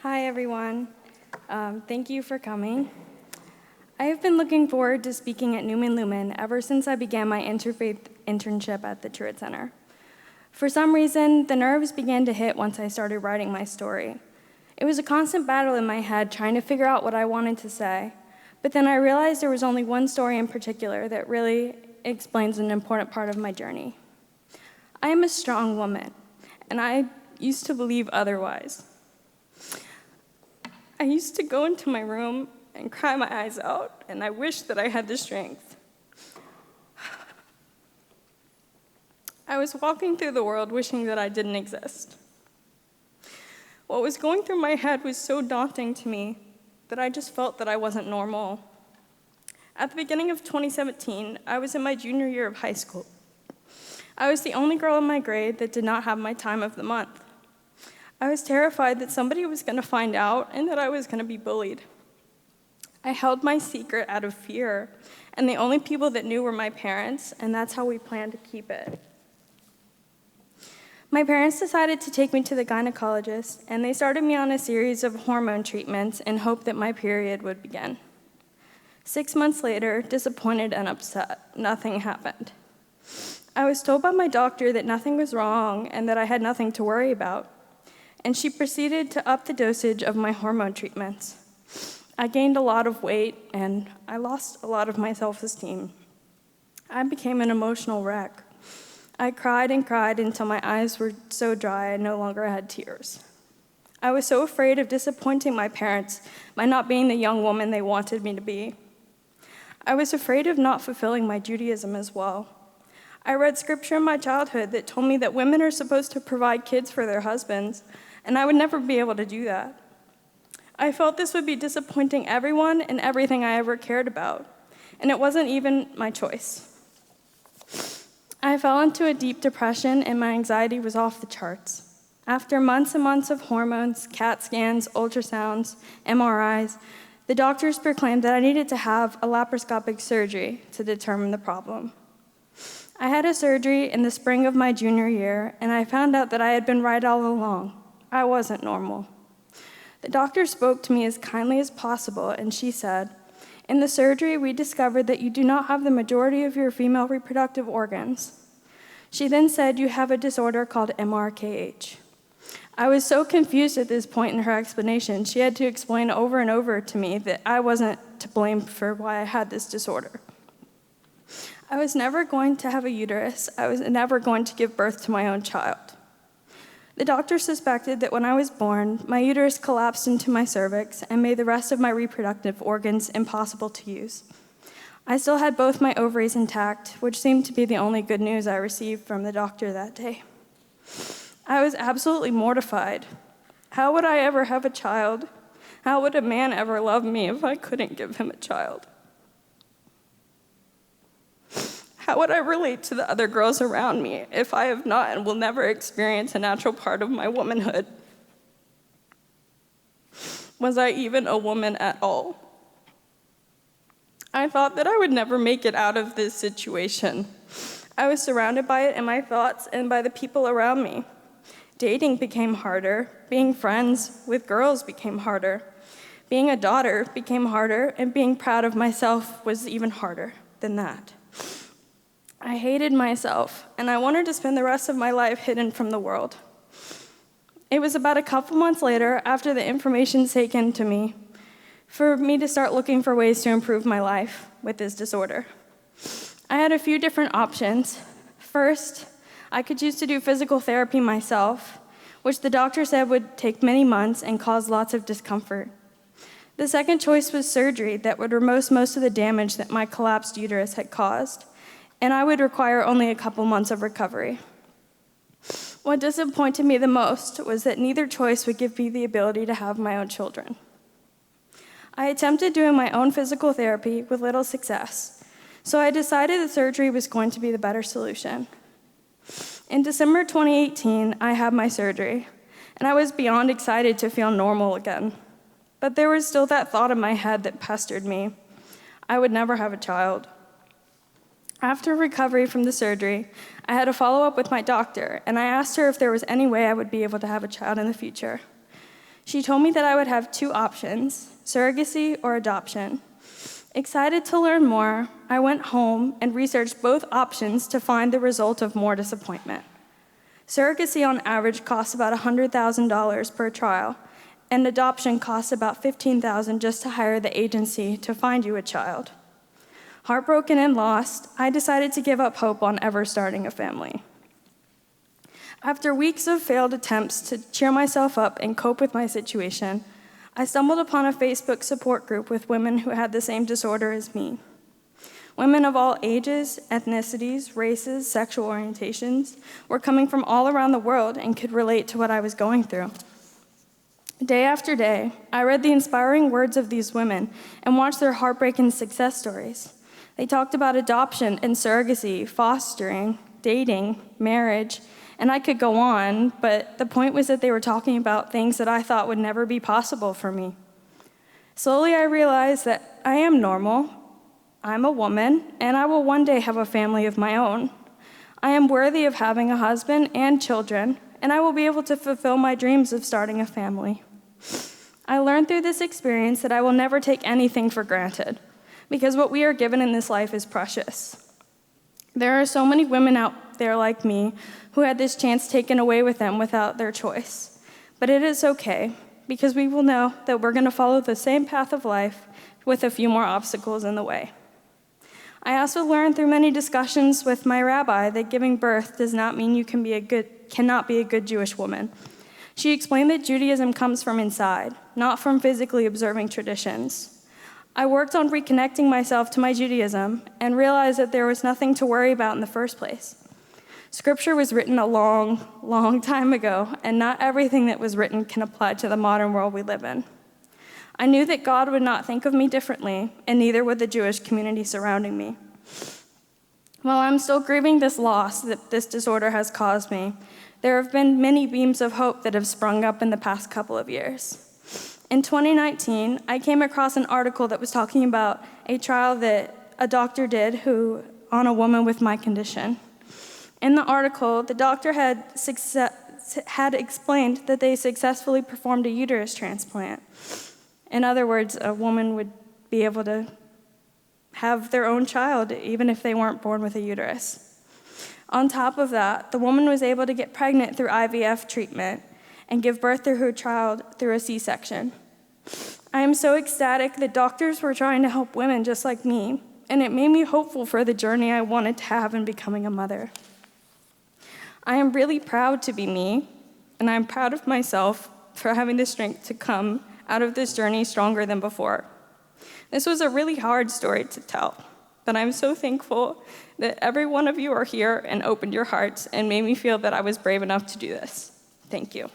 Hi, everyone. Thank you for coming. I have been looking forward to speaking at Newman Lumen ever since I began my interfaith internship at the Truett Center. For some reason, the nerves began to hit once I started writing my story. It was a constant battle in my head trying to figure out what I wanted to say, but then I realized there was only one story in particular that really explains an important part of my journey. I am a strong woman, and I used to believe otherwise. I used to go into my room and cry my eyes out, and I wished that I had the strength. I was walking through the world wishing that I didn't exist. What was going through my head was so daunting to me that I just felt that I wasn't normal. At the beginning of 2017, I was in my junior year of high school. I was the only girl in my grade that did not have my time of the month. I was terrified that somebody was going to find out and that I was going to be bullied. I held my secret out of fear, and the only people that knew were my parents, and that's how we planned to keep it. My parents decided to take me to the gynecologist, and they started me on a series of hormone treatments in hope that my period would begin. 6 months later, disappointed and upset, nothing happened. I was told by my doctor that nothing was wrong and that I had nothing to worry about, and she proceeded to up the dosage of my hormone treatments. I gained a lot of weight, and I lost a lot of my self-esteem. I became an emotional wreck. I cried and cried until my eyes were so dry I no longer had tears. I was so afraid of disappointing my parents by not being the young woman they wanted me to be. I was afraid of not fulfilling my Judaism as well. I read scripture in my childhood that told me that women are supposed to provide kids for their husbands, and I would never be able to do that. I felt this would be disappointing everyone and everything I ever cared about, and it wasn't even my choice. I fell into a deep depression, and my anxiety was off the charts. After months and months of hormones, CAT scans, ultrasounds, MRIs, the doctors proclaimed that I needed to have a laparoscopic surgery to determine the problem. I had a surgery in the spring of my junior year, and I found out that I had been right all along. I wasn't normal. The doctor spoke to me as kindly as possible, and she said, "In the surgery, we discovered that you do not have the majority of your female reproductive organs." She then said, "You have a disorder called MRKH." I was so confused at this point in her explanation. She had to explain over and over to me that I wasn't to blame for why I had this disorder. I was never going to have a uterus. I was never going to give birth to my own child. The doctor suspected that when I was born, my uterus collapsed into my cervix and made the rest of my reproductive organs impossible to use. I still had both my ovaries intact, which seemed to be the only good news I received from the doctor that day. I was absolutely mortified. How would I ever have a child? How would a man ever love me if I couldn't give him a child? How would I relate to the other girls around me if I have not and will never experience a natural part of my womanhood? Was I even a woman at all? I thought that I would never make it out of this situation. I was surrounded by it in my thoughts and by the people around me. Dating became harder. Being friends with girls became harder. Being a daughter became harder, and being proud of myself was even harder than that. I hated myself, and I wanted to spend the rest of my life hidden from the world. It was about a couple months later, after the information sank into me, for me to start looking for ways to improve my life with this disorder. I had a few different options. First, I could choose to do physical therapy myself, which the doctor said would take many months and cause lots of discomfort. The second choice was surgery that would remove most of the damage that my collapsed uterus had caused, and I would require only a couple months of recovery. What disappointed me the most was that neither choice would give me the ability to have my own children. I attempted doing my own physical therapy with little success, so I decided that surgery was going to be the better solution. In December 2018, I had my surgery, and I was beyond excited to feel normal again. But there was still that thought in my head that pestered me. I would never have a child. After recovery from the surgery, I had a follow-up with my doctor, and I asked her if there was any way I would be able to have a child in the future. She told me that I would have two options, surrogacy or adoption. Excited to learn more, I went home and researched both options to find the result of more disappointment. Surrogacy on average costs about $100,000 per trial, and adoption costs about $15,000 just to hire the agency to find you a child. Heartbroken and lost, I decided to give up hope on ever starting a family. After weeks of failed attempts to cheer myself up and cope with my situation, I stumbled upon a Facebook support group with women who had the same disorder as me. Women of all ages, ethnicities, races, sexual orientations were coming from all around the world and could relate to what I was going through. Day after day, I read the inspiring words of these women and watched their heartbreaking success stories. They talked about adoption and surrogacy, fostering, dating, marriage, and I could go on, but the point was that they were talking about things that I thought would never be possible for me. Slowly, I realized that I am normal, I'm a woman, and I will one day have a family of my own. I am worthy of having a husband and children, and I will be able to fulfill my dreams of starting a family. I learned through this experience that I will never take anything for granted, because what we are given in this life is precious. There are so many women out there like me who had this chance taken away with them without their choice. But it is okay, because we will know that we're going to follow the same path of life with a few more obstacles in the way. I also learned through many discussions with my rabbi that giving birth does not mean you cannot be a good Jewish woman. She explained that Judaism comes from inside, not from physically observing traditions. I worked on reconnecting myself to my Judaism and realized that there was nothing to worry about in the first place. Scripture was written a long, long time ago, and not everything that was written can apply to the modern world we live in. I knew that God would not think of me differently, and neither would the Jewish community surrounding me. While I'm still grieving this loss that this disorder has caused me, there have been many beams of hope that have sprung up in the past couple of years. In 2019, I came across an article that was talking about a trial that a doctor did on a woman with my condition. In the article, the doctor had explained that they successfully performed a uterus transplant. In other words, a woman would be able to have their own child even if they weren't born with a uterus. On top of that, the woman was able to get pregnant through IVF treatment and give birth to her child through a C-section. I am so ecstatic that doctors were trying to help women just like me, and it made me hopeful for the journey I wanted to have in becoming a mother. I am really proud to be me, and I'm proud of myself for having the strength to come out of this journey stronger than before. This was a really hard story to tell, but I'm so thankful that every one of you are here and opened your hearts and made me feel that I was brave enough to do this. Thank you.